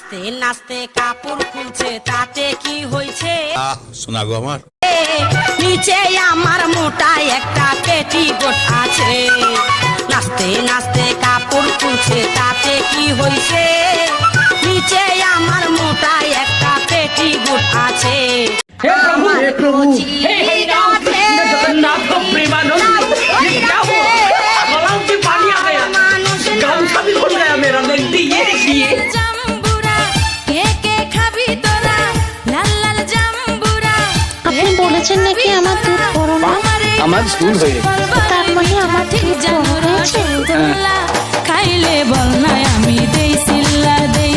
নাচতে নাচতে কাপড় খুলছে তাতে কি হয়েছে? শোনা গো আমার, নিচে আমার মোটা একটা পেটিকোট আছে। নাচতে নাচতে কাপড় খুলছে তাতে কি হয়েছে? নিচে আমার মোটা একটা পেটিকোট আছে। हे प्रभु हे प्रभु हे हरिनाम कृष्ण जगन्नाथ प्रेमानंद ये क्या हुआ? गलाव में पानी आ गया, गमछा भी खुल गया मेरा। देखती ये देखिए জাম্বুরা কে কে খাবি তোরা, লাল লাল জাম্বুরা। আপনি বলেছেন নাকি আমার দুধ বড় না? আমার ভুল হয়ে তার মানে আমার দুধ বড় হয়েছে? খাইলে বল না আমি দেই সিল্লা দেই